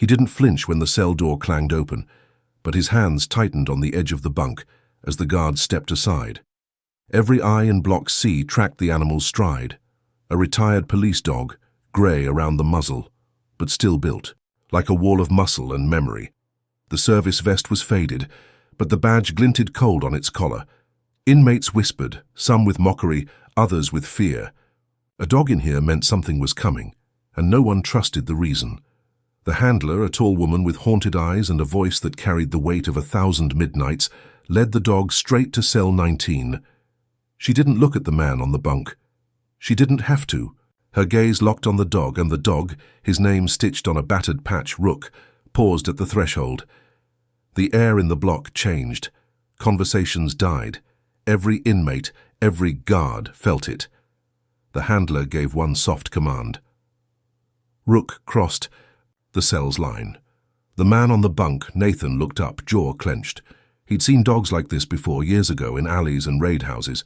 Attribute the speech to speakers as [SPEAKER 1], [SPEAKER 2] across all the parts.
[SPEAKER 1] He didn't flinch when the cell door clanged open, but his hands tightened on the edge of the bunk as the guard stepped aside. Every eye in Block C tracked the animal's stride. A retired police dog, grey around the muzzle, but still built, like a wall of muscle and memory. The service vest was faded, but the badge glinted cold on its collar. Inmates whispered, some with mockery, others with fear. A dog in here meant something was coming, and no one trusted the reason. The handler, a tall woman with haunted eyes and a voice that carried the weight of 1,000 midnights, led the dog straight to cell 19. She didn't look at the man on the bunk. She didn't have to. Her gaze locked on the dog, and the dog, his name stitched on a battered patch, Rook, paused at the threshold. The air in the block changed. Conversations died. Every inmate, every guard felt it. The handler gave one soft command. Rook crossed the cell's line. The man on the bunk, Nathan, looked up, jaw clenched. He'd seen dogs like this before, years ago, in alleys and raid houses.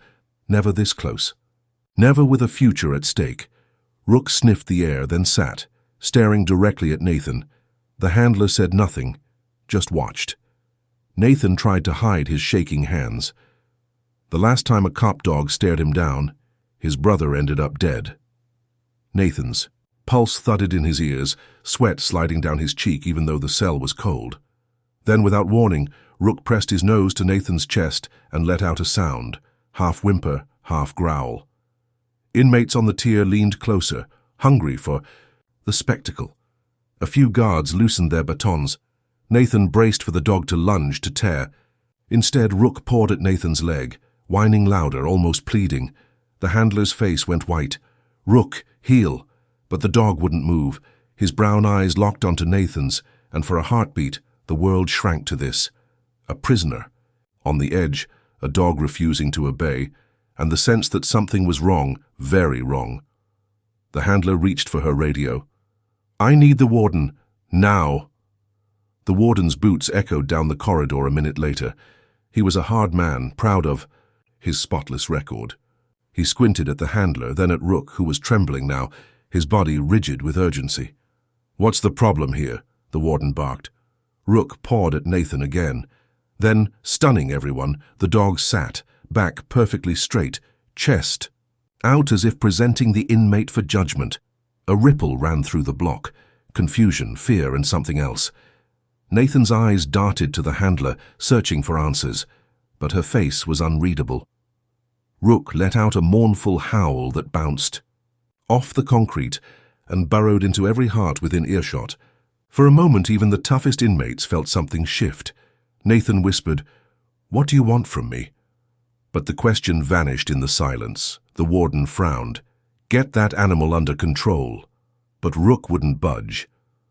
[SPEAKER 1] Never this close. Never with a future at stake. Rook sniffed the air, then sat, staring directly at Nathan. The handler said nothing, just watched. Nathan tried to hide his shaking hands. The last time a cop dog stared him down, his brother ended up dead. Nathan's pulse thudded in his ears, sweat sliding down his cheek even though the cell was cold. Then, without warning, Rook pressed his nose to Nathan's chest and let out a sound, half whimper, half growl. Inmates on the tier leaned closer, hungry for the spectacle. A few guards loosened their batons. Nathan braced for the dog to lunge, to tear. Instead, Rook pawed at Nathan's leg, whining louder, almost pleading. The handler's face went white. Rook, heel! But the dog wouldn't move. His brown eyes locked onto Nathan's, and for a heartbeat, the world shrank to this. A prisoner. On the edge, a dog refusing to obey, and the sense that something was wrong, very wrong. The handler reached for her radio. "I need the warden. Now." The warden's boots echoed down the corridor a minute later. He was a hard man, proud of his spotless record. He squinted at the handler, then at Rook, who was trembling now, his body rigid with urgency. "What's the problem here?" the warden barked. Rook pawed at Nathan again. Then, stunning everyone, the dog sat, back perfectly straight, chest out as if presenting the inmate for judgment. A ripple ran through the block, confusion, fear, and something else. Nathan's eyes darted to the handler, searching for answers, but her face was unreadable. Rook let out a mournful howl that bounced off the concrete and burrowed into every heart within earshot. For a moment, even the toughest inmates felt something shift. Nathan whispered, "What do you want from me?" But the question vanished in the silence. The warden frowned. "Get that animal under control." But Rook wouldn't budge.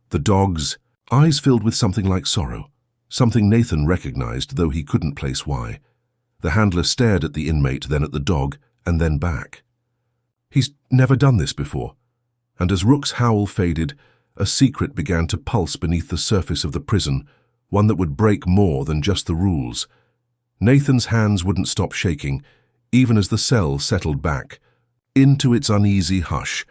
[SPEAKER 1] The dog's eyes filled with something like sorrow, something Nathan recognized, though he couldn't place why. The handler stared at the inmate, then at the dog, and then back. He's never done this before. And as Rook's howl faded, a secret began to pulse beneath the surface of the prison, one that would break more than just the rules. Nathan's hands wouldn't stop shaking, even as the cell settled back into its uneasy hush.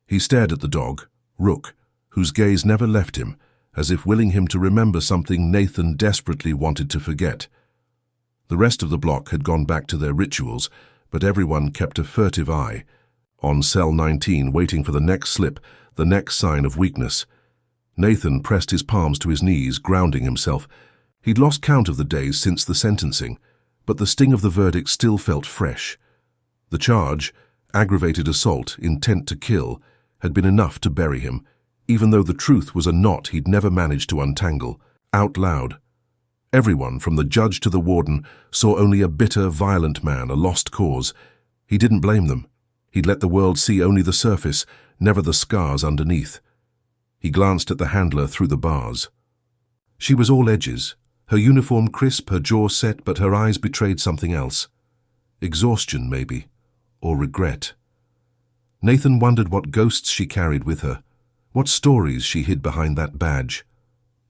[SPEAKER 1] He stared at the dog, Rook, whose gaze never left him, as if willing him to remember something Nathan desperately wanted to forget. The rest of the block had gone back to their rituals, but everyone kept a furtive eye on cell 19, waiting for the next slip, the next sign of weakness. Nathan pressed his palms to his knees, grounding himself. He'd lost count of the days since the sentencing, but the sting of the verdict still felt fresh. The charge, aggravated assault, intent to kill, had been enough to bury him, even though the truth was a knot he'd never managed to untangle, out loud. Everyone, from the judge to the warden, saw only a bitter, violent man, a lost cause. He didn't blame them. He'd let the world see only the surface, never the scars underneath. He glanced at the handler through the bars. She was all edges, her uniform crisp, her jaw set, but her eyes betrayed something else. Exhaustion, maybe, or regret. Nathan wondered what ghosts she carried with her, what stories she hid behind that badge.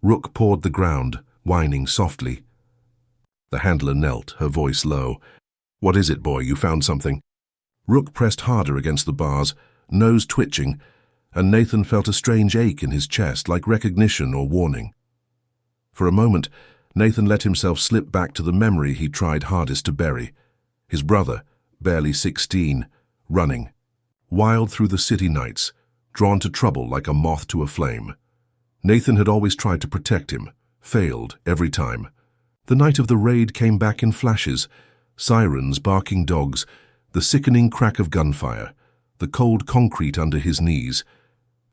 [SPEAKER 1] Rook pawed the ground, whining softly. The handler knelt, her voice low. "What is it, boy? You found something?" Rook pressed harder against the bars, nose twitching. and Nathan felt a strange ache in his chest, like recognition or warning. For a moment, Nathan let himself slip back to the memory he tried hardest to bury. His brother, barely 16, running, wild through the city nights, drawn to trouble like a moth to a flame. Nathan had always tried to protect him, failed every time. The night of the raid came back in flashes, sirens, barking dogs, the sickening crack of gunfire, the cold concrete under his knees,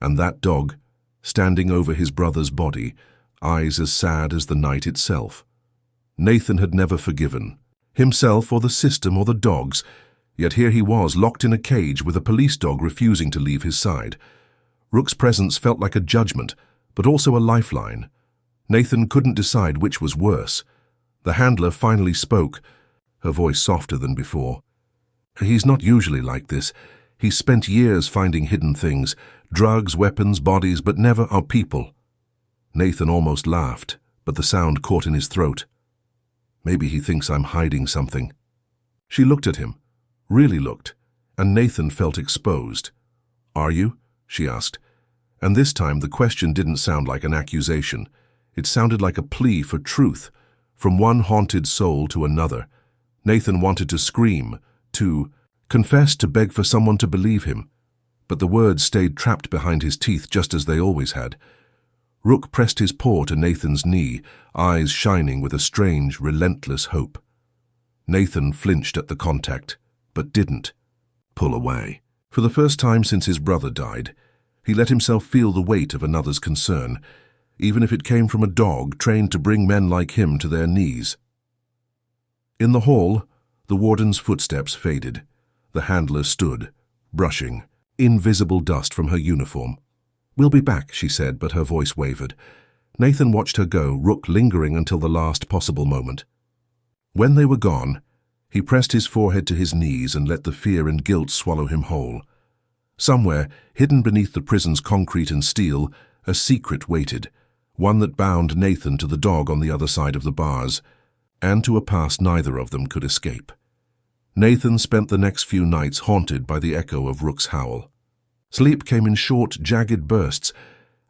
[SPEAKER 1] and that dog, standing over his brother's body, eyes as sad as the night itself. Nathan had never forgiven himself or the system or the dogs, yet here he was, locked in a cage with a police dog refusing to leave his side. Rook's presence felt like a judgment, but also a lifeline. Nathan couldn't decide which was worse. The handler finally spoke, her voice softer than before. He's not usually like this. He's spent years finding hidden things, drugs, weapons, bodies, but never our people. Nathan almost laughed, but the sound caught in his throat. Maybe he thinks I'm hiding something. She looked at him, really looked, and Nathan felt exposed. Are you? She asked. And this time the question didn't sound like an accusation. It sounded like a plea for truth, from one haunted soul to another. Nathan wanted to scream, to confess, to beg for someone to believe him. But the words stayed trapped behind his teeth just as they always had. Rook pressed his paw to Nathan's knee, eyes shining with a strange, relentless hope. Nathan flinched at the contact, but didn't pull away. For the first time since his brother died, he let himself feel the weight of another's concern, even if it came from a dog trained to bring men like him to their knees. In the hall, the warden's footsteps faded. The handler stood, brushing invisible dust from her uniform. "We'll be back," she said, but her voice wavered. Nathan watched her go, Rook lingering until the last possible moment. When they were gone, he pressed his forehead to his knees and let the fear and guilt swallow him whole. Somewhere, hidden beneath the prison's concrete and steel, a secret waited, one that bound Nathan to the dog on the other side of the bars, and to a past neither of them could escape. Nathan spent the next few nights haunted by the echo of Rook's howl. Sleep came in short, jagged bursts,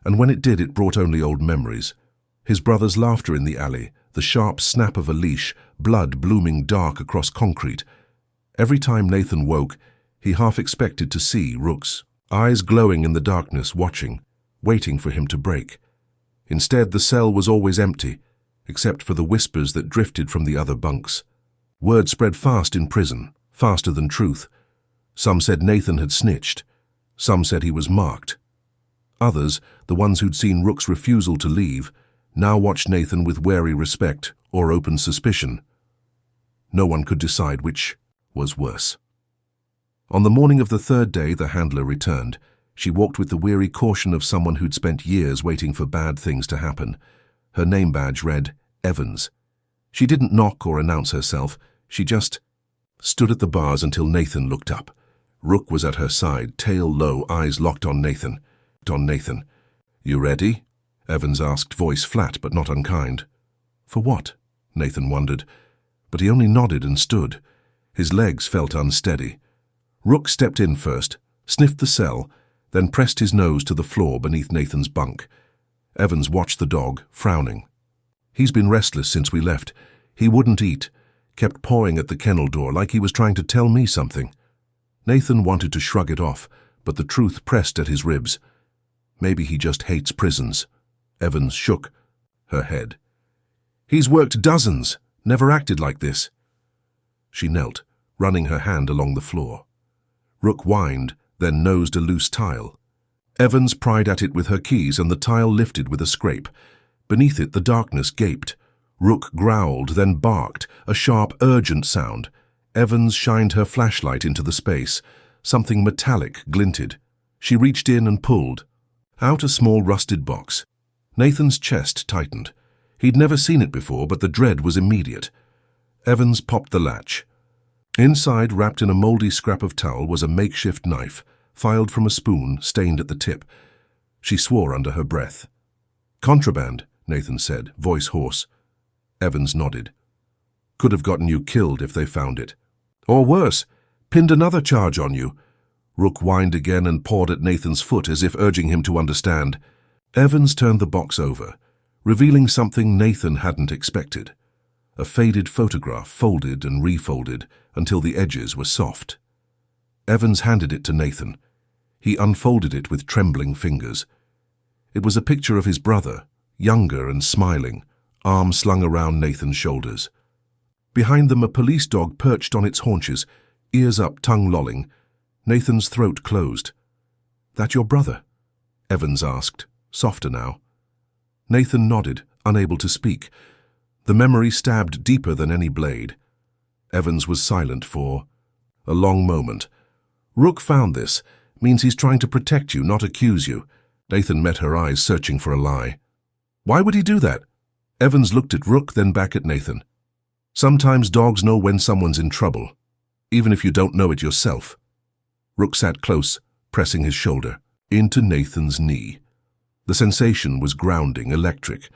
[SPEAKER 1] and when it did, it brought only old memories. His brother's laughter in the alley, the sharp snap of a leash, blood blooming dark across concrete. Every time Nathan woke, he half expected to see Rook's eyes glowing in the darkness, watching, waiting for him to break. Instead, the cell was always empty, except for the whispers that drifted from the other bunks. Word spread fast in prison, faster than truth. Some said Nathan had snitched. Some said he was marked. Others, the ones who'd seen Rook's refusal to leave, now watched Nathan with wary respect or open suspicion. No one could decide which was worse. On the morning of the third day, the handler returned. She walked with the weary caution of someone who'd spent years waiting for bad things to happen. Her name badge read Evans. She didn't knock or announce herself. She just stood at the bars until Nathan looked up. Rook was at her side, tail low, eyes locked on Nathan. "You ready?" Evans asked, voice flat but not unkind. "For what?" Nathan wondered, but he only nodded and stood. His legs felt unsteady. Rook stepped in first, sniffed the cell, then pressed his nose to the floor beneath Nathan's bunk. Evans watched the dog, frowning. "He's been restless since we left. He wouldn't eat, kept pawing at the kennel door like he was trying to tell me something." Nathan wanted to shrug it off, but the truth pressed at his ribs. Maybe he just hates prisons. Evans shook her head. "He's worked dozens, never acted like this." She knelt, running her hand along the floor. Rook whined, then nosed a loose tile. Evans pried at it with her keys and the tile lifted with a scrape. Beneath it, the darkness gaped. Rook growled, then barked, a sharp, urgent sound. Evans shined her flashlight into the space. Something metallic glinted. She reached in and pulled. Out a small rusted box. Nathan's chest tightened. He'd never seen it before, but the dread was immediate. Evans popped the latch. Inside, wrapped in a moldy scrap of towel, was a makeshift knife, filed from a spoon, stained at the tip. She swore under her breath. "Contraband," Nathan said, voice hoarse. Evans nodded. "Could have gotten you killed if they found it. Or worse, pinned another charge on you." Rook whined again and pawed at Nathan's foot as if urging him to understand. Evans turned the box over, revealing something Nathan hadn't expected. A faded photograph folded and refolded until the edges were soft. Evans handed it to Nathan. He unfolded it with trembling fingers. It was a picture of his brother, younger and smiling, arms slung around Nathan's shoulders. Behind them, a police dog perched on its haunches, ears up, tongue lolling. Nathan's throat closed. "That your brother?" Evans asked, softer now. Nathan nodded, unable to speak. The memory stabbed deeper than any blade. Evans was silent for a long moment. "Rook found this. Means he's trying to protect you, not accuse you." Nathan met her eyes, searching for a lie. "Why would he do that?" Evans looked at Rook, then back at Nathan. "Sometimes dogs know when someone's in trouble, even if you don't know it yourself." Rook sat close, pressing his shoulder into Nathan's knee. The sensation was grounding, electric.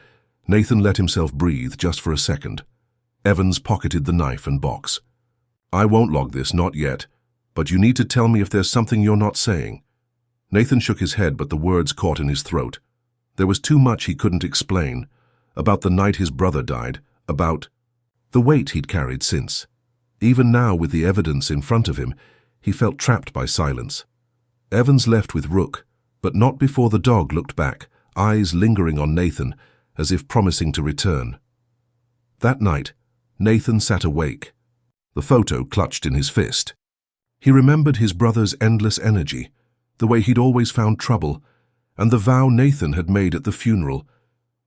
[SPEAKER 1] Nathan let himself breathe just for a second. Evans pocketed the knife and box. "I won't log this, not yet, but you need to tell me if there's something you're not saying." Nathan shook his head, but the words caught in his throat. There was too much he couldn't explain. About the night his brother died, about the weight he'd carried since. Even now, with the evidence in front of him, he felt trapped by silence. Evans left with Rook, but not before the dog looked back, eyes lingering on Nathan, as if promising to return. That night, Nathan sat awake, the photo clutched in his fist. He remembered his brother's endless energy, the way he'd always found trouble, and the vow Nathan had made at the funeral,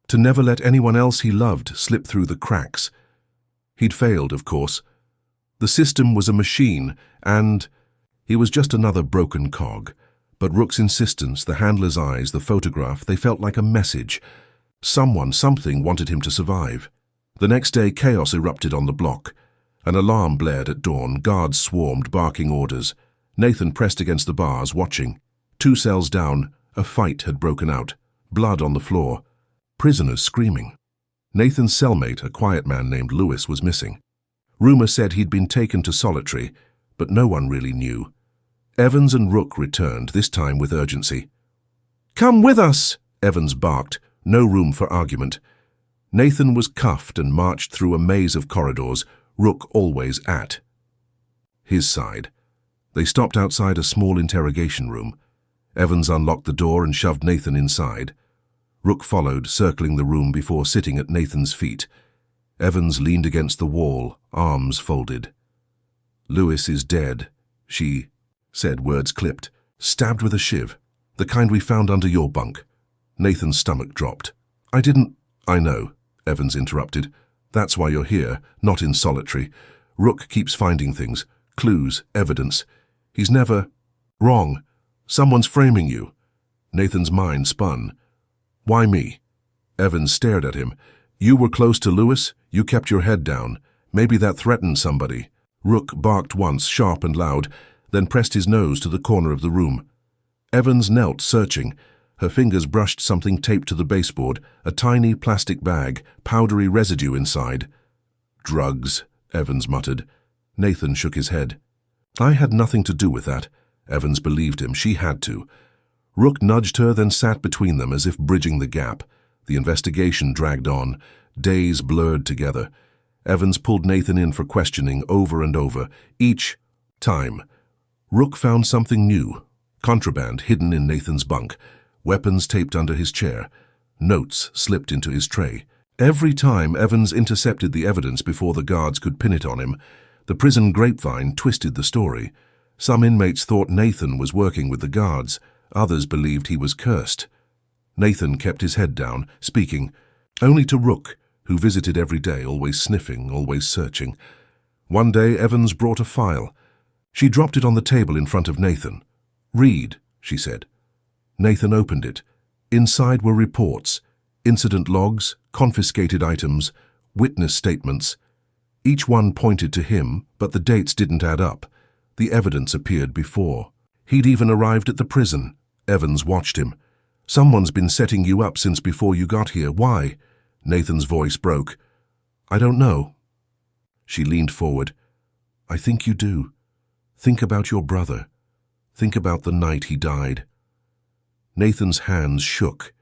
[SPEAKER 1] to never let anyone else he loved slip through the cracks. He'd failed, of course. The system was a machine, and he was just another broken cog. But Rook's insistence, the handler's eyes, the photograph, they felt like a message. Someone, something wanted him to survive. The next day, chaos erupted on the block. An alarm blared at dawn, guards swarmed, barking orders. Nathan pressed against the bars, watching. 2 cells down, a fight had broken out. Blood on the floor. Prisoners screaming. Nathan's cellmate, a quiet man named Lewis, was missing. Rumor said he'd been taken to solitary, but no one really knew. Evans and Rook returned, this time with urgency. "Come with us!" Evans barked, no room for argument. Nathan was cuffed and marched through a maze of corridors, Rook always at his side. They stopped outside a small interrogation room. Evans unlocked the door and shoved Nathan inside. Rook followed, circling the room before sitting at Nathan's feet. Evans leaned against the wall, arms folded. "Lewis is dead," she said, words clipped. "Stabbed with a shiv, the kind we found under your bunk." Nathan's stomach dropped. I know," Evans interrupted. "That's why you're here, not in solitary. Rook keeps finding things, clues, evidence. He's never wrong. Someone's framing you." Nathan's mind spun. "Why me?" Evans stared at him. "You were close to Lewis, you kept your head down. Maybe that threatened somebody." Rook barked once, sharp and loud, then pressed his nose to the corner of the room. Evans knelt, searching. Her fingers brushed something taped to the baseboard, a tiny plastic bag, powdery residue inside. "Drugs," Evans muttered. Nathan shook his head. "I had nothing to do with that." Evans believed him. She had to. Rook nudged her, then sat between them as if bridging the gap. The investigation dragged on. Days blurred together. Evans pulled Nathan in for questioning over and over. Each time, Rook found something new. Contraband hidden in Nathan's bunk. Weapons taped under his chair. Notes slipped into his tray. Every time Evans intercepted the evidence before the guards could pin it on him, the prison grapevine twisted the story. Some inmates thought Nathan was working with the guards. Others believed he was cursed. Nathan kept his head down, speaking only to Rook, who visited every day, always sniffing, always searching. One day Evans brought a file. She dropped it on the table in front of Nathan. "Read," she said. Nathan opened it. Inside were reports, incident logs, confiscated items, witness statements. Each one pointed to him, but the dates didn't add up. The evidence appeared before. He'd even arrived at the prison. Evans watched him. "Someone's been setting you up since before you got here. Why?" Nathan's voice broke. "I don't know." She leaned forward. "I think you do. Think about your brother. Think about the night he died. Nathan's hands shook.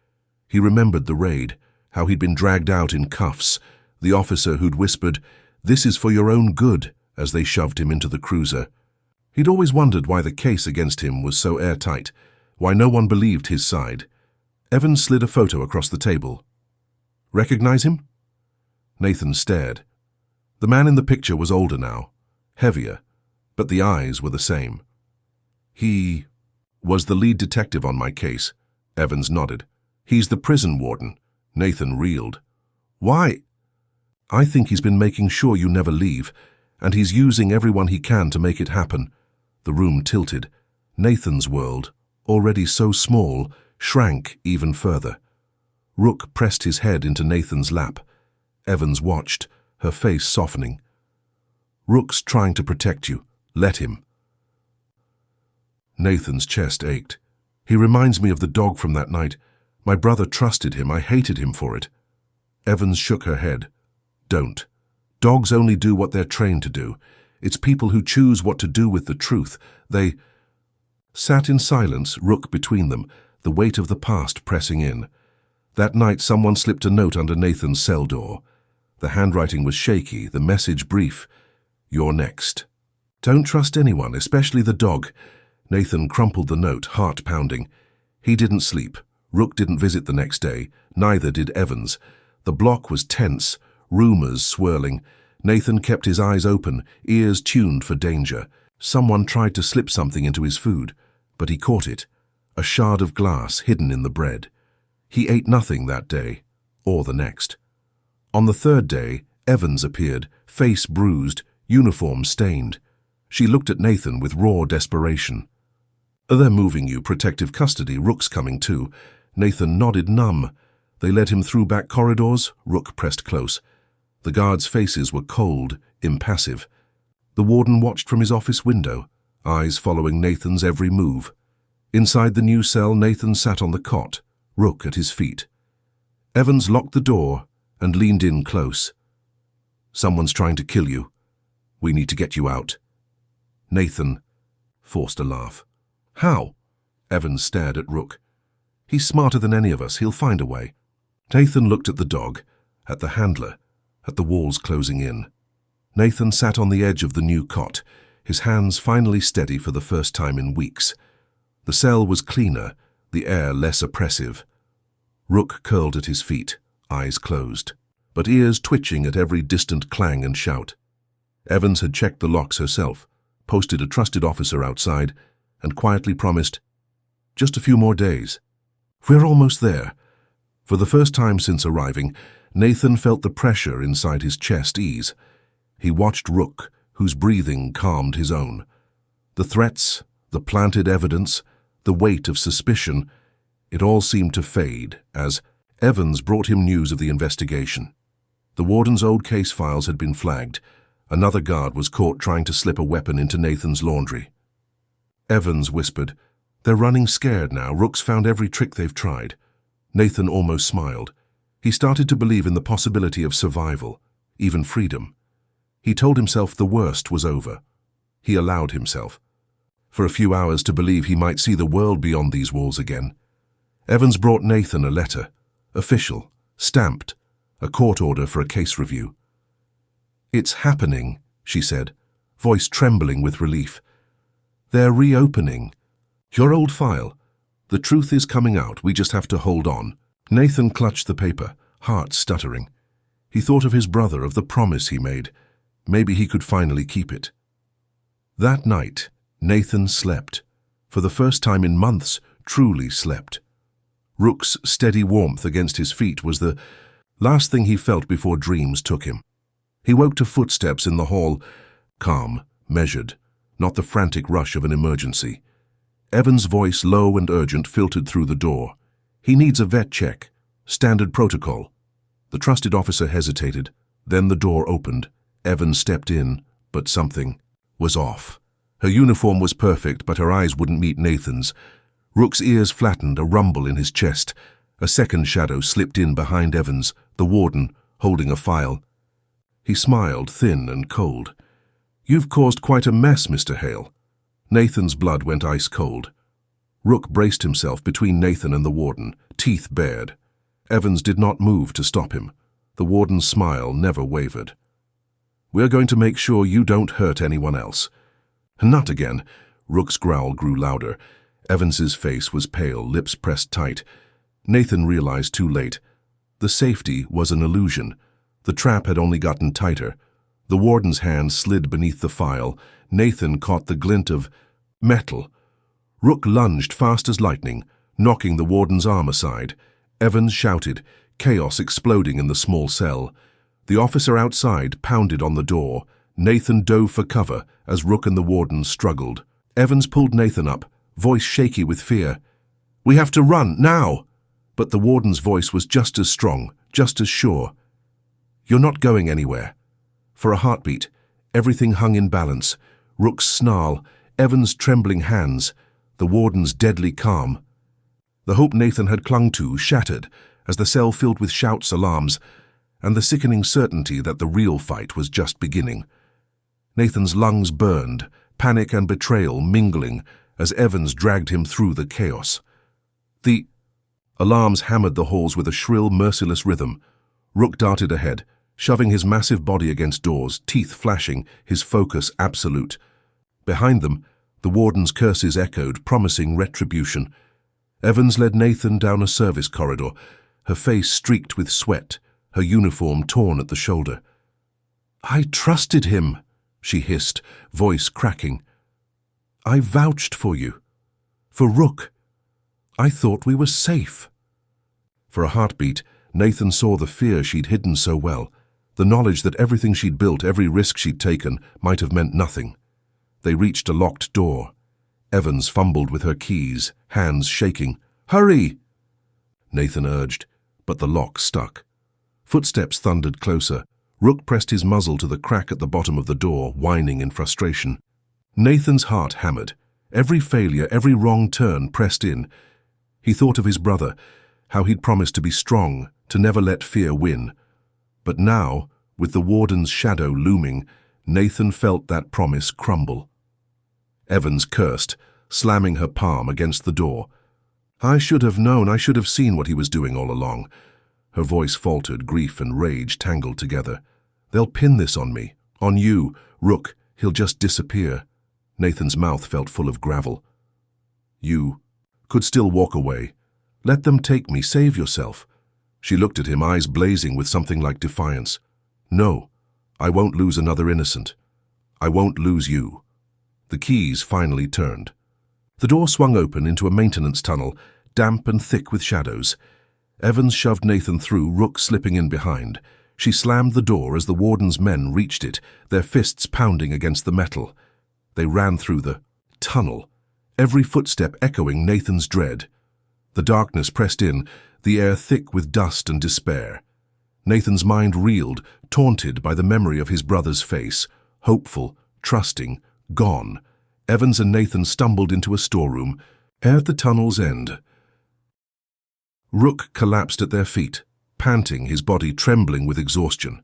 [SPEAKER 1] He remembered the raid, how he'd been dragged out in cuffs, the officer who'd whispered, "This is for your own good," as they shoved him into the cruiser. He'd always wondered why the case against him was so airtight, why no one believed his side. Evans slid a photo across the table. "Recognize him?" Nathan stared. The man in the picture was older now, heavier, but the eyes were the same. "He was the lead detective on my case," Evans nodded. "He's the prison warden." Nathan reeled. "Why?" "I think he's been making sure you never leave, and he's using everyone he can to make it happen." The room tilted. Nathan's world, already so small, shrank even further. Rook pressed his head into Nathan's lap. Evans watched, her face softening. "Rook's trying to protect you. Let him." Nathan's chest ached. "He reminds me of the dog from that night. My brother trusted him. I hated him for it." Evans shook her head. "Don't. Dogs only do what they're trained to do. It's people who choose what to do with the truth. They—" Sat in silence, Rook between them, the weight of the past pressing in. That night someone slipped a note under Nathan's cell door. The handwriting was shaky, the message brief. "You're next. Don't trust anyone, especially the dog." Nathan crumpled the note, heart pounding. He didn't sleep. Rook didn't visit the next day. Neither did Evans. The block was tense, rumors swirling. Nathan kept his eyes open, ears tuned for danger. Someone tried to slip something into his food, but he caught it. A shard of glass hidden in the bread. He ate nothing that day, or the next. On the third day, Evans appeared, face bruised, uniform stained. She looked at Nathan with raw desperation. "They're moving you, protective custody. Rook's coming too." Nathan nodded numb. They led him through back corridors. Rook pressed close. The guards' faces were cold, impassive. The warden watched from his office window, eyes following Nathan's every move. Inside the new cell, Nathan sat on the cot, Rook at his feet. Evans locked the door and leaned in close. "Someone's trying to kill you. We need to get you out." Nathan forced a laugh. "How?" Evans stared at Rook. "He's smarter than any of us. He'll find a way." Nathan looked at the dog, at the handler, at the walls closing in. Nathan sat on the edge of the new cot, his hands finally steady for the first time in weeks. The cell was cleaner, the air less oppressive. Rook curled at his feet, eyes closed, but ears twitching at every distant clang and shout. Evans had checked the locks herself, posted a trusted officer outside, and quietly promised, "Just a few more days. We're almost there." For the first time since arriving, Nathan felt the pressure inside his chest ease. He watched Rook, whose breathing calmed his own. The threats, the planted evidence, the weight of suspicion, it all seemed to fade as Evans brought him news of the investigation. The warden's old case files had been flagged. Another guard was caught trying to slip a weapon into Nathan's laundry. Evans whispered, "They're running scared now. Rook's found every trick they've tried." Nathan almost smiled. He started to believe in the possibility of survival, even freedom. He told himself the worst was over. He allowed himself, for a few hours, to believe he might see the world beyond these walls again. Evans brought Nathan a letter, official, stamped, a court order for a case review. "It's happening," she said, voice trembling with relief. "They're reopening. Your old file. The truth is coming out. We just have to hold on." Nathan clutched the paper, heart stuttering. He thought of his brother, of the promise he made. Maybe he could finally keep it. That night, Nathan slept. For the first time in months, truly slept. Rook's steady warmth against his feet was the last thing he felt before dreams took him. He woke to footsteps in the hall, calm, measured, not the frantic rush of an emergency. Evan's voice, low and urgent, filtered through the door. "He needs a vet check. Standard protocol." The trusted officer hesitated. Then the door opened. Evan stepped in, but something was off. Her uniform was perfect, but her eyes wouldn't meet Nathan's. Rook's ears flattened, a rumble in his chest. A second shadow slipped in behind Evans, the warden, holding a file. He smiled, thin and cold. "You've caused quite a mess, Mr. Hale." Nathan's blood went ice cold. Rook braced himself between Nathan and the warden, teeth bared. Evans did not move to stop him. The warden's smile never wavered. "We're going to make sure you don't hurt anyone else." "Not again." Rook's growl grew louder. Evans's face was pale, lips pressed tight. Nathan realized too late. The safety was an illusion. The trap had only gotten tighter. The warden's hand slid beneath the file. Nathan caught the glint of metal. Rook lunged fast as lightning, knocking the warden's arm aside. Evans shouted, chaos exploding in the small cell. The officer outside pounded on the door. Nathan dove for cover as Rook and the warden struggled. Evans pulled Nathan up, voice shaky with fear. "We have to run, now!" But the warden's voice was just as strong, just as sure. "You're not going anywhere." For a heartbeat, everything hung in balance. Rook's snarl, Evans' trembling hands, the warden's deadly calm. The hope Nathan had clung to shattered as the cell filled with shouts, alarms, and the sickening certainty that the real fight was just beginning. Nathan's lungs burned, panic and betrayal mingling as Evans dragged him through the chaos. The alarms hammered the halls with a shrill, merciless rhythm. Rook darted ahead, shoving his massive body against doors, teeth flashing, his focus absolute. Behind them, the warden's curses echoed, promising retribution. Evans led Nathan down a service corridor, her face streaked with sweat, her uniform torn at the shoulder. "I trusted him," she hissed, voice cracking. "I vouched for you. For Rook. I thought we were safe." For a heartbeat, Nathan saw the fear she'd hidden so well, the knowledge that everything she'd built, every risk she'd taken, might have meant nothing. They reached a locked door. Evans fumbled with her keys, hands shaking. "Hurry!" Nathan urged, but the lock stuck. Footsteps thundered closer. Rook pressed his muzzle to the crack at the bottom of the door, whining in frustration. Nathan's heart hammered. Every failure, every wrong turn pressed in. He thought of his brother, how he'd promised to be strong, to never let fear win. But now, with the warden's shadow looming, Nathan felt that promise crumble. Evans cursed, slamming her palm against the door. "I should have known, I should have seen what he was doing all along." Her voice faltered, grief and rage tangled together. "They'll pin this on me, on you, Rook. He'll just disappear." Nathan's mouth felt full of gravel. "You could still walk away. Let them take me, save yourself." She looked at him, eyes blazing with something like defiance. "No, I won't lose another innocent. I won't lose you." The keys finally turned. The door swung open into a maintenance tunnel, damp and thick with shadows. Evans shoved Nathan through, Rook slipping in behind. She slammed the door as the warden's men reached it, their fists pounding against the metal. They ran through the tunnel, every footstep echoing Nathan's dread. The darkness pressed in, the air thick with dust and despair. Nathan's mind reeled, taunted by the memory of his brother's face, hopeful, trusting, gone. Evans and Nathan stumbled into a storeroom, at the tunnel's end. Rook collapsed at their feet, panting, his body trembling with exhaustion.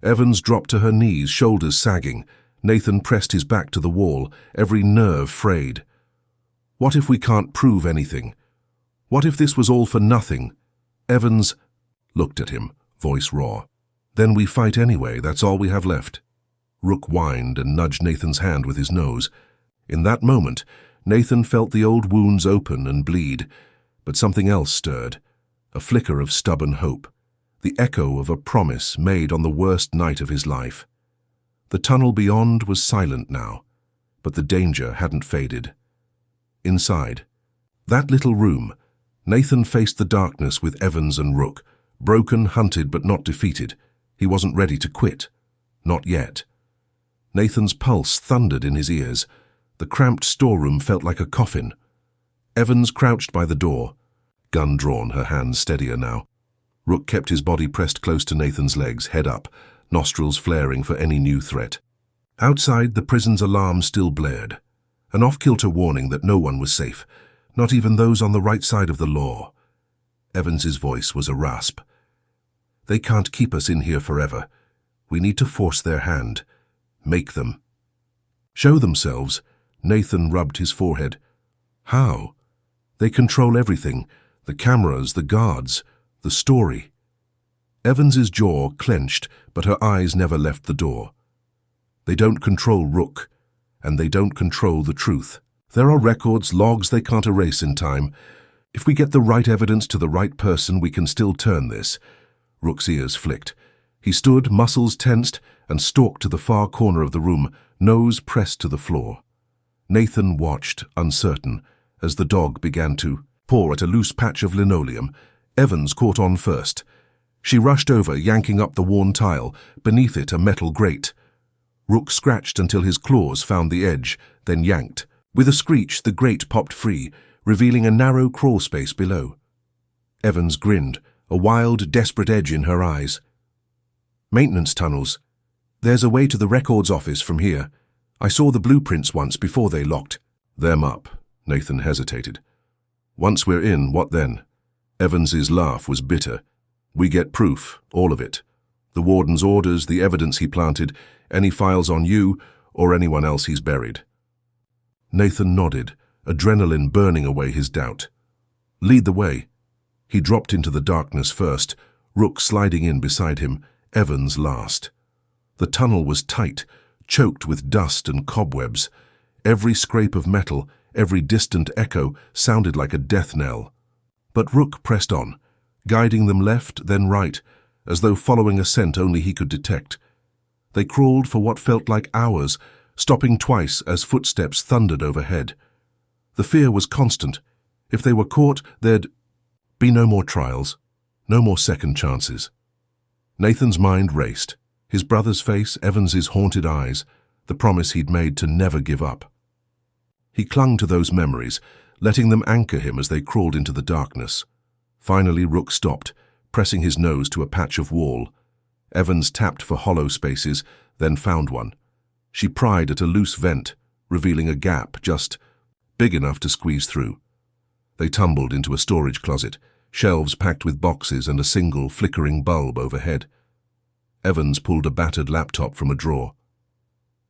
[SPEAKER 1] Evans dropped to her knees, shoulders sagging. Nathan pressed his back to the wall, every nerve frayed. What if we can't prove anything? What if this was all for nothing? Evans looked at him, voice raw. "Then we fight anyway, that's all we have left." Rook whined and nudged Nathan's hand with his nose. In that moment, Nathan felt the old wounds open and bleed, but something else stirred, a flicker of stubborn hope, the echo of a promise made on the worst night of his life. The tunnel beyond was silent now, but the danger hadn't faded. Inside that little room, Nathan faced the darkness with Evans and Rook, broken, hunted but not defeated. He wasn't ready to quit. Not yet. Nathan's pulse thundered in his ears. The cramped storeroom felt like a coffin. Evans crouched by the door, gun drawn, her hands steadier now. Rook kept his body pressed close to Nathan's legs, head up, nostrils flaring for any new threat. Outside, the prison's alarm still blared, an off-kilter warning that no one was safe, not even those on the right side of the law. Evans's voice was a rasp. "They can't keep us in here forever. We need to force their hand. Make them. Show themselves. Nathan rubbed his forehead. How? They control everything. The cameras, the guards, the story. Evans's jaw clenched, but her eyes never left the door. They don't control Rook, and they don't control the truth. There are records, logs they can't erase in time. If we get the right evidence to the right person, we can still turn this. Rook's ears flicked. He stood, muscles tensed, and stalked to the far corner of the room, nose pressed to the floor. Nathan watched, uncertain, as the dog began to paw at a loose patch of linoleum. Evans caught on first. She rushed over, yanking up the worn tile, beneath it a metal grate. Rook scratched until his claws found the edge, then yanked. With a screech, the grate popped free, revealing a narrow crawl space below. Evans grinned, a wild, desperate edge in her eyes. Maintenance tunnels. There's a way to the records office from here. I saw the blueprints once before they locked them up. Nathan hesitated. Once we're in, what then? Evans's laugh was bitter. We get proof, all of it. The warden's orders, the evidence he planted, any files on you or anyone else he's buried. Nathan nodded, adrenaline burning away his doubt. Lead the way. He dropped into the darkness first, Rook sliding in beside him, Evans last. The tunnel was tight, choked with dust and cobwebs. Every scrape of metal, every distant echo sounded like a death knell. But Rook pressed on, guiding them left, then right, as though following a scent only he could detect. They crawled for what felt like hours, stopping twice as footsteps thundered overhead. The fear was constant. If they were caught, there'd be no more trials, no more second chances. Nathan's mind raced. His brother's face, Evans's haunted eyes, the promise he'd made to never give up. He clung to those memories, letting them anchor him as they crawled into the darkness. Finally, Rook stopped, pressing his nose to a patch of wall. Evans tapped for hollow spaces, then found one. She pried at a loose vent, revealing a gap just big enough to squeeze through. They tumbled into a storage closet, shelves packed with boxes and a single flickering bulb overhead. Evans pulled a battered laptop from a drawer.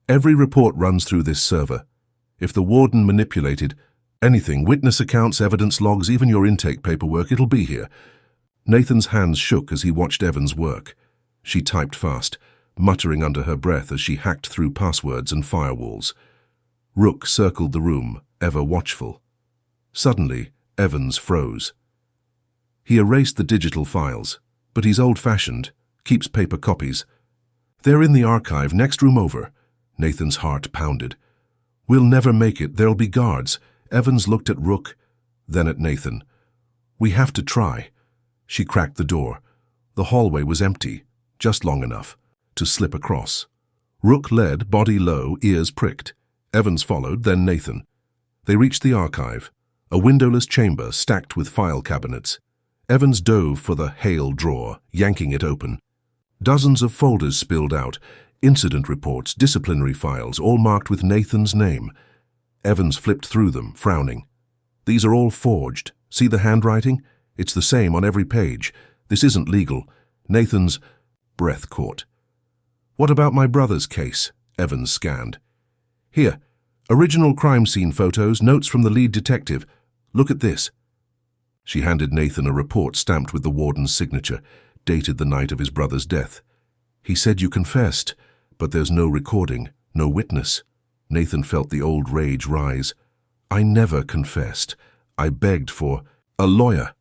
[SPEAKER 1] Every report runs through this server. If the warden manipulated anything, witness accounts, evidence logs, even your intake paperwork, it'll be here. Nathan's hands shook as he watched Evans work. She typed fast, muttering under her breath as she hacked through passwords and firewalls. Rook circled the room, ever watchful. Suddenly, Evans froze. He erased the digital files, but he's old-fashioned, keeps paper copies. They're in the archive, next room over. Nathan's heart pounded. We'll never make it, there'll be guards. Evans looked at Rook, then at Nathan. We have to try. She cracked the door. The hallway was empty, just long enough to slip across. Rook led, body low, ears pricked. Evans followed, then Nathan. They reached the archive, a windowless chamber stacked with file cabinets. Evans dove for the Hail drawer, yanking it open. Dozens of folders spilled out, incident reports, disciplinary files, all marked with Nathan's name. Evans flipped through them, frowning. These are all forged. See the handwriting? It's the same on every page. This isn't legal. Nathan's breath caught. What about my brother's case? Evans scanned. Here, original crime scene photos, notes from the lead detective. Look at this. She handed Nathan a report stamped with the warden's signature, dated the night of his brother's death. He said you confessed, but there's no recording, no witness. Nathan felt the old rage rise. I never confessed. I begged for a lawyer.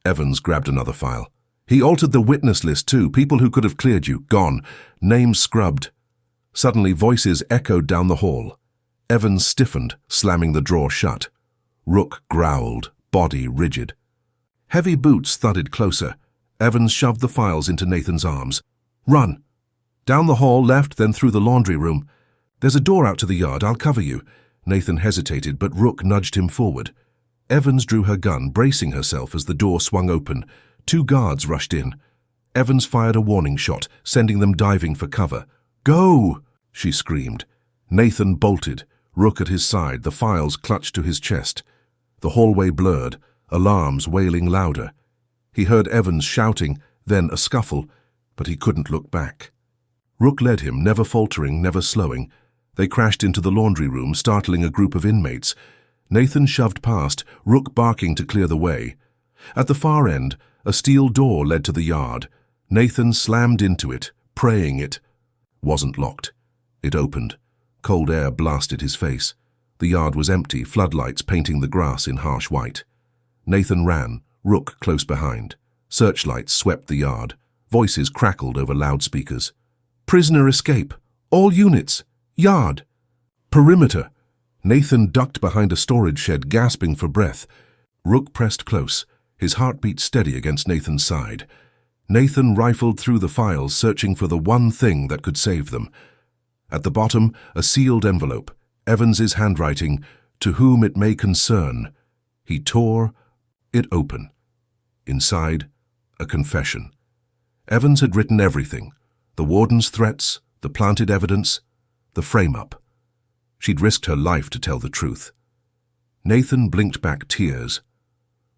[SPEAKER 1] Evans grabbed another file. He altered the witness list too, people who could have cleared you, gone, names scrubbed. Suddenly voices echoed down the hall. Evans stiffened, slamming the drawer shut. Rook growled, body rigid. Heavy boots thudded closer. Evans shoved the files into Nathan's arms. Run! Down the hall, left, then through the laundry room. There's a door out to the yard, I'll cover you. Nathan hesitated, but Rook nudged him forward. Evans drew her gun, bracing herself as the door swung open. 2 guards rushed in. Evans fired a warning shot, sending them diving for cover. Go! She screamed. Nathan bolted, Rook at his side, the files clutched to his chest. The hallway blurred, alarms wailing louder. He heard Evans shouting, then a scuffle, but he couldn't look back. Rook led him, never faltering, never slowing. They crashed into the laundry room, startling a group of inmates. Nathan shoved past, Rook barking to clear the way. At the far end, a steel door led to the yard. Nathan slammed into it, praying it wasn't locked. It opened. Cold air blasted his face. The yard was empty, floodlights painting the grass in harsh white. Nathan ran, Rook close behind. Searchlights swept the yard. Voices crackled over loudspeakers. "Prisoner escape! All units! Yard! Perimeter!" Nathan ducked behind a storage shed, gasping for breath. Rook pressed close, his heartbeat steady against Nathan's side. Nathan rifled through the files, searching for the one thing that could save them. At the bottom, a sealed envelope, Evans's handwriting, "To whom it may concern." He tore it open. Inside, a confession. Evans had written everything: the warden's threats, the planted evidence, the frame-up. She'd risked her life to tell the truth. Nathan blinked back tears.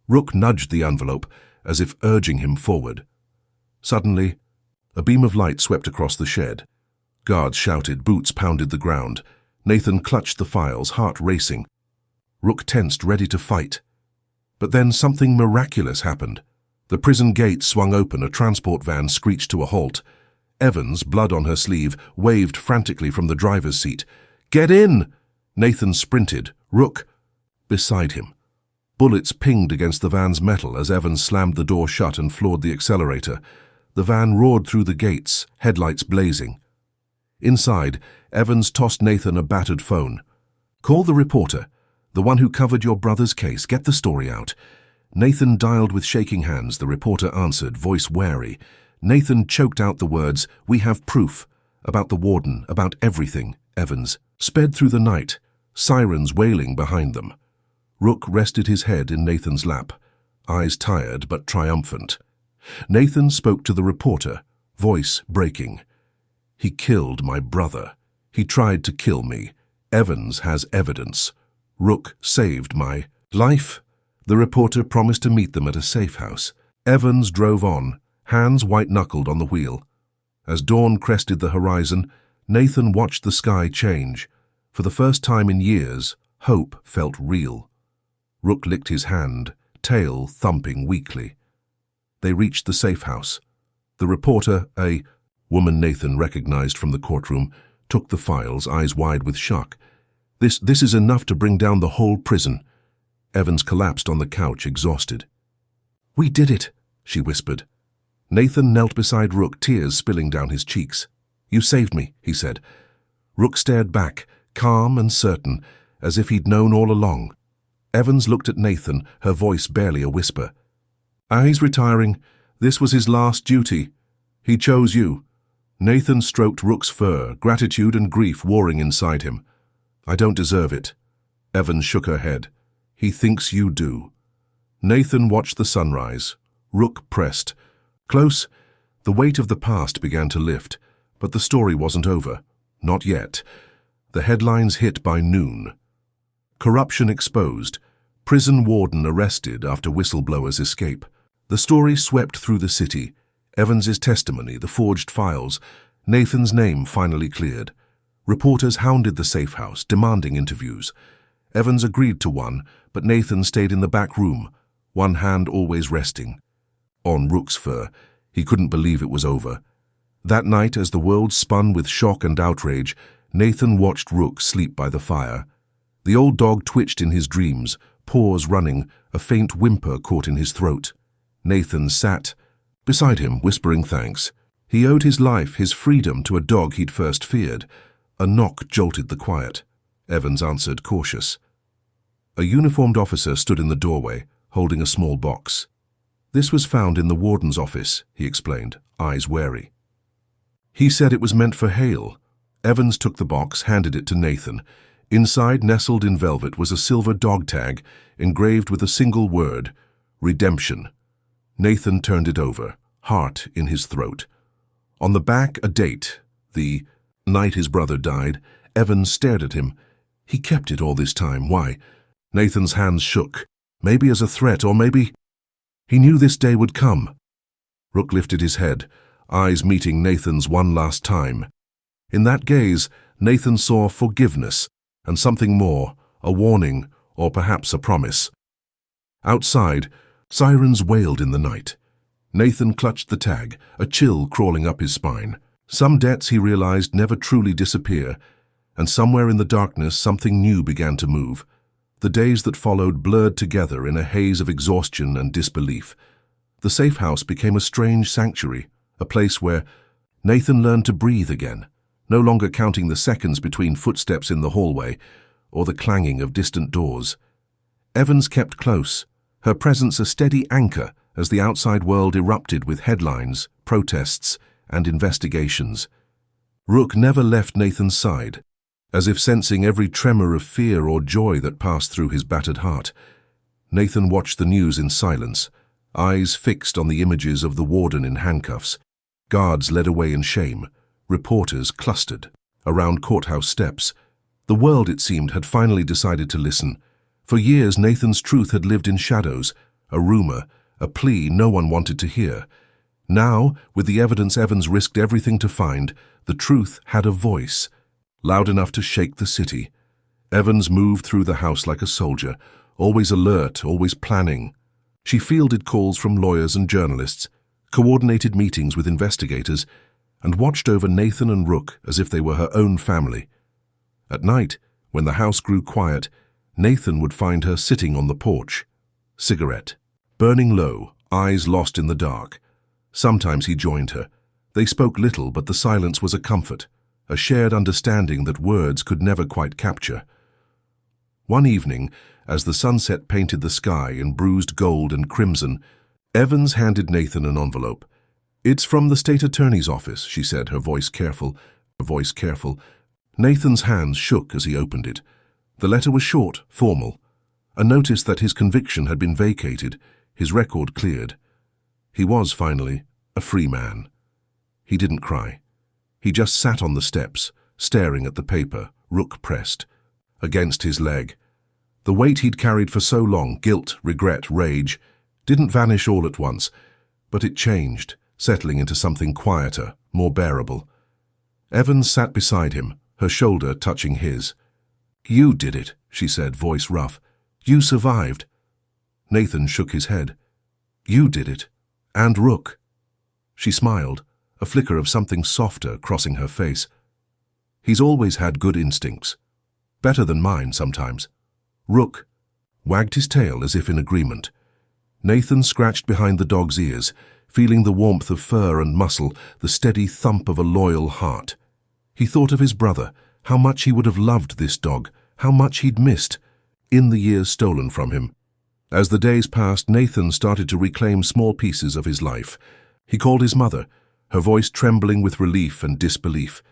[SPEAKER 1] Rook nudged the envelope, as if urging him forward. Suddenly, a beam of light swept across the shed. Guards shouted, boots pounded the ground. Nathan clutched the files, heart racing. Rook tensed, ready to fight. But then something miraculous happened. The prison gate swung open, a transport van screeched to a halt. Evans, blood on her sleeve, waved frantically from the driver's seat. "Get in!" Nathan sprinted, Rook beside him. Bullets pinged against the van's metal as Evans slammed the door shut and floored the accelerator. The van roared through the gates, headlights blazing. Inside, Evans tossed Nathan a battered phone. "Call the reporter, the one who covered your brother's case. Get the story out." Nathan dialed with shaking hands. The reporter answered, voice wary. Nathan choked out the words, "We have proof. About the warden, about everything." Evans sped through the night, sirens wailing behind them. Rook rested his head in Nathan's lap, eyes tired but triumphant. Nathan spoke to the reporter, voice breaking. "He killed my brother. He tried to kill me. Evans has evidence. Rook saved my life." The reporter promised to meet them at a safe house. Evans drove on, hands white-knuckled on the wheel. As dawn crested the horizon, Nathan watched the sky change. For the first time in years, hope felt real. Rook licked his hand, tail thumping weakly. They reached the safe house. The reporter, a woman Nathan recognized from the courtroom, took the files, eyes wide with shock. This is enough to bring down the whole prison." Evans collapsed on the couch, exhausted. "We did it," she whispered. Nathan knelt beside Rook, tears spilling down his cheeks. "You saved me," he said. Rook stared back, calm and certain, as if he'd known all along. Evans looked at Nathan, her voice barely a whisper. "He's retiring. This was his last duty. He chose you." Nathan stroked Rook's fur, gratitude and grief warring inside him. "I don't deserve it." Evans shook her head. "He thinks you do." Nathan watched the sunrise. Rook pressed. Close, the weight of the past began to lift, but the story wasn't over. Not yet. The headlines hit by noon. Corruption exposed. Prison warden arrested after whistleblowers escape. The story swept through the city. Evans's testimony, the forged files. Nathan's name finally cleared. Reporters hounded the safe house, demanding interviews. Evans agreed to one, but Nathan stayed in the back room, one hand always resting on Rook's fur. He couldn't believe it was over. That night, as the world spun with shock and outrage, Nathan watched Rook sleep by the fire. The old dog twitched in his dreams, paws running, a faint whimper caught in his throat. Nathan sat beside him, whispering thanks. He owed his life, his freedom, to a dog he'd first feared. A knock jolted the quiet. Evans answered, cautious. A uniformed officer stood in the doorway, holding a small box. "This was found in the warden's office," he explained, eyes wary. "He said it was meant for Hale." Evans took the box, handed it to Nathan. Inside, nestled in velvet, was a silver dog tag, engraved with a single word, redemption. Nathan turned it over, heart in his throat. On the back, a date, the night his brother died. Evans stared at him. He kept it all this time. Why? Nathan's hands shook. Maybe as a threat, or maybe he knew this day would come. Rook lifted his head, eyes meeting Nathan's one last time. In that gaze, Nathan saw forgiveness and something more, a warning or perhaps a promise. Outside, sirens wailed in the night. Nathan clutched the tag, a chill crawling up his spine. Some debts, he realized, never truly disappear, and somewhere in the darkness something new began to move. The days that followed blurred together in a haze of exhaustion and disbelief. The safe house became a strange sanctuary, a place where Nathan learned to breathe again, no longer counting the seconds between footsteps in the hallway or the clanging of distant doors. Evans kept close, her presence a steady anchor as the outside world erupted with headlines, protests, and investigations. Rook never left Nathan's side, as if sensing every tremor of fear or joy that passed through his battered heart. Nathan watched the news in silence, eyes fixed on the images of the warden in handcuffs, guards led away in shame, reporters clustered around courthouse steps. The world, it seemed, had finally decided to listen. For years, Nathan's truth had lived in shadows, a rumor, a plea no one wanted to hear. Now, with the evidence Evans risked everything to find, the truth had a voice, loud enough to shake the city. Evans moved through the house like a soldier, always alert, always planning. She fielded calls from lawyers and journalists, coordinated meetings with investigators, and watched over Nathan and Rook as if they were her own family. At night, when the house grew quiet, Nathan would find her sitting on the porch, cigarette, burning low, eyes lost in the dark. Sometimes he joined her. They spoke little, but the silence was a comfort, a shared understanding that words could never quite capture. One evening, as the sunset painted the sky in bruised gold and crimson, Evans handed Nathan an envelope. "It's from the state attorney's office," she said, her voice careful. Nathan's hands shook as he opened it. The letter was short, formal. A notice that his conviction had been vacated, his record cleared. He was, finally, a free man. He didn't cry. He just sat on the steps, staring at the paper, Rook pressed against his leg. The weight he'd carried for so long, guilt, regret, rage, didn't vanish all at once, but it changed, settling into something quieter, more bearable. Evans sat beside him, her shoulder touching his. "You did it," she said, voice rough. "You survived." Nathan shook his head. "You did it. And Rook." She smiled, a flicker of something softer crossing her face. "He's always had good instincts. Better than mine sometimes." Rook wagged his tail as if in agreement. Nathan scratched behind the dog's ears, feeling the warmth of fur and muscle, the steady thump of a loyal heart. He thought of his brother, how much he would have loved this dog, how much he'd missed, in the years stolen from him. As the days passed, Nathan started to reclaim small pieces of his life. He called his mother, her voice trembling with relief and disbelief.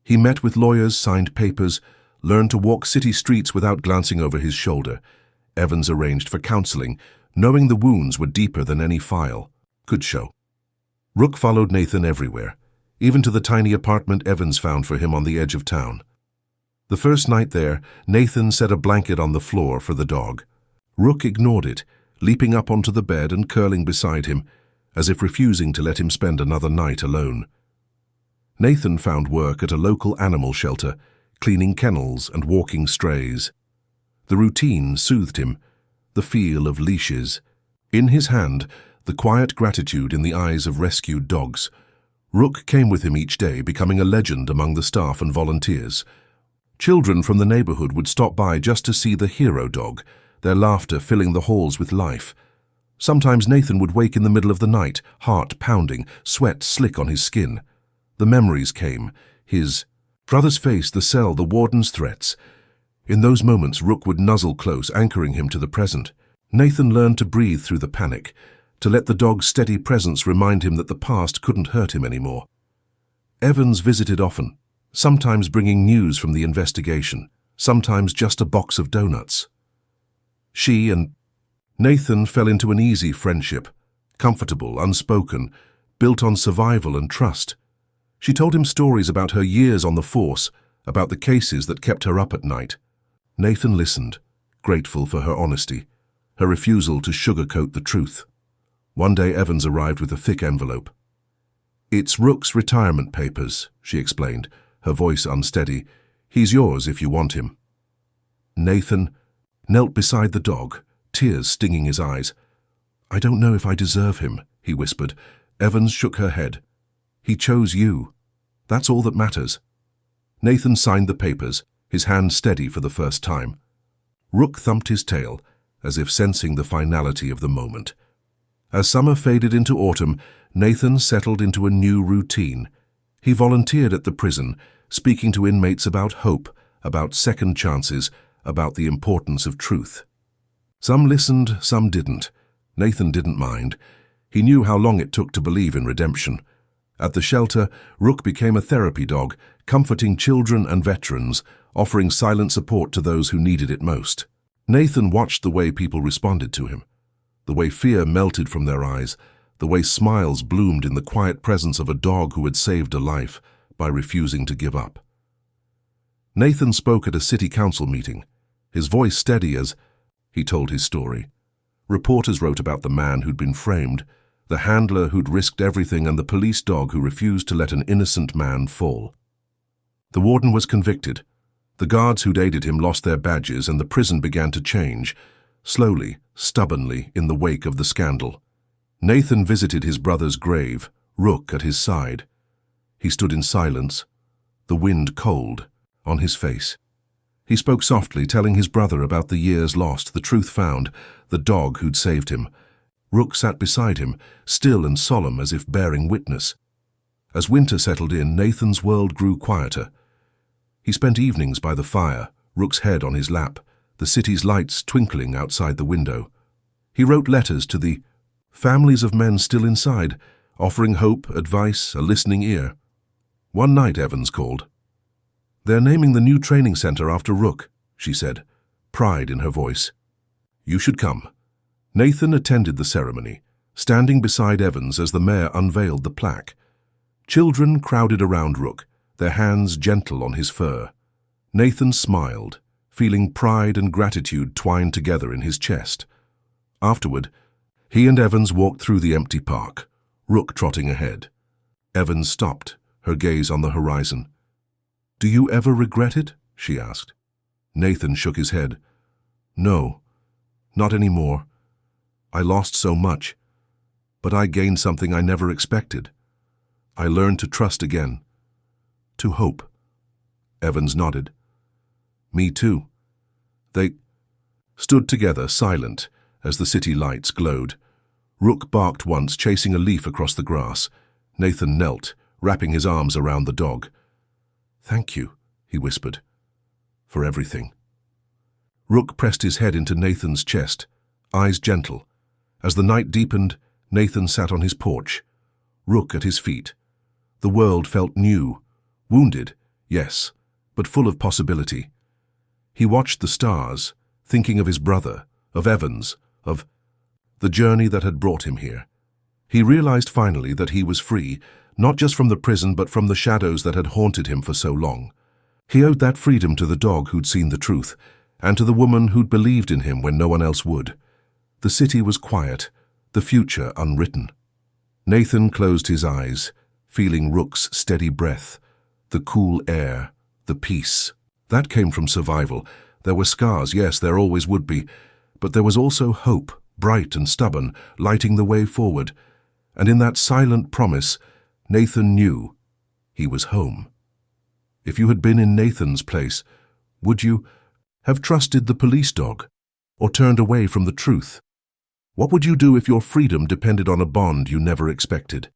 [SPEAKER 1] He met with lawyers, signed papers, learned to walk city streets without glancing over his shoulder. Evans arranged for counseling, knowing the wounds were deeper than any file could show. Rook followed Nathan everywhere, even to the tiny apartment Evans found for him on the edge of town. The first night there, Nathan set a blanket on the floor for the dog. Rook ignored it, leaping up onto the bed and curling beside him, as if refusing to let him spend another night alone. Nathan found work at a local animal shelter, cleaning kennels and walking strays. The routine soothed him, the feel of leashes. In his hand, the quiet gratitude in the eyes of rescued dogs. Rook came with him each day, becoming a legend among the staff and volunteers. Children from the neighborhood would stop by just to see the hero dog, their laughter filling the halls with life. Sometimes Nathan would wake in the middle of the night, heart pounding, sweat slick on his skin. The memories came, his brother's face, the cell, the warden's threats. In those moments, Rook would nuzzle close, anchoring him to the present. Nathan learned to breathe through the panic, to let the dog's steady presence remind him that the past couldn't hurt him anymore. Evans visited often, sometimes bringing news from the investigation, sometimes just a box of donuts. She and Nathan fell into an easy friendship, comfortable, unspoken, built on survival and trust. She told him stories about her years on the force, about the cases that kept her up at night. Nathan listened, grateful for her honesty, her refusal to sugarcoat the truth. One day Evans arrived with a thick envelope. "It's Rook's retirement papers," she explained, her voice unsteady. He's yours if you want him." Nathan knelt beside the dog, tears stinging his eyes. "I don't know if I deserve him," he whispered. Evans shook her head. "He chose you. That's all that matters." Nathan signed the papers, his hand steady for the first time. Rook thumped his tail, as if sensing the finality of the moment. As summer faded into autumn, Nathan settled into a new routine. He volunteered at the prison, speaking to inmates about hope, about second chances, about the importance of truth. Some listened, some didn't. Nathan didn't mind. He knew how long it took to believe in redemption. At the shelter, Rook became a therapy dog, comforting children and veterans, offering silent support to those who needed it most. Nathan watched the way people responded to him, the way fear melted from their eyes, the way smiles bloomed in the quiet presence of a dog who had saved a life by refusing to give up. Nathan spoke at a city council meeting, his voice steady as he told his story. Reporters wrote about the man who'd been framed, the handler who'd risked everything, and the police dog who refused to let an innocent man fall. The warden was convicted. The guards who'd aided him lost their badges, and the prison began to change, slowly, stubbornly, in the wake of the scandal. Nathan visited his brother's grave, Rook at his side. He stood in silence, the wind cold, on his face. He spoke softly, telling his brother about the years lost, the truth found, the dog who'd saved him. Rook sat beside him, still and solemn as if bearing witness. As winter settled in, Nathan's world grew quieter. He spent evenings by the fire, Rook's head on his lap, the city's lights twinkling outside the window. He wrote letters to the families of men still inside, offering hope, advice, a listening ear. One night Evans called. "They're naming the new training center after Rook," she said, pride in her voice. "You should come." Nathan attended the ceremony, standing beside Evans as the mayor unveiled the plaque. Children crowded around Rook, their hands gentle on his fur. Nathan smiled, feeling pride and gratitude twined together in his chest. Afterward, he and Evans walked through the empty park, Rook trotting ahead. Evans stopped, her gaze on the horizon. "Do you ever regret it?" she asked. Nathan shook his head. "No, not anymore. I lost so much, but I gained something I never expected. I learned to trust again, to hope." Evans nodded. "Me too." They stood together, silent, as the city lights glowed. Rook barked once, chasing a leaf across the grass. Nathan knelt, wrapping his arms around the dog. "Thank you," he whispered, "for everything." Rook pressed his head into Nathan's chest, eyes gentle. As the night deepened, Nathan sat on his porch, Rook at his feet. The world felt new, wounded, yes, but full of possibility. He watched the stars, thinking of his brother, of Evans, of the journey that had brought him here. He realized finally that he was free, not just from the prison but from the shadows that had haunted him for so long. He owed that freedom to the dog who'd seen the truth, and to the woman who'd believed in him when no one else would. The city was quiet, the future unwritten. Nathan closed his eyes, feeling Rook's steady breath, the cool air, the peace. That came from survival. There were scars, yes, there always would be, but there was also hope, bright and stubborn, lighting the way forward. And in that silent promise, Nathan knew he was home. If you had been in Nathan's place, would you have trusted the police dog, or turned away from the truth? What would you do if your freedom depended on a bond you never expected?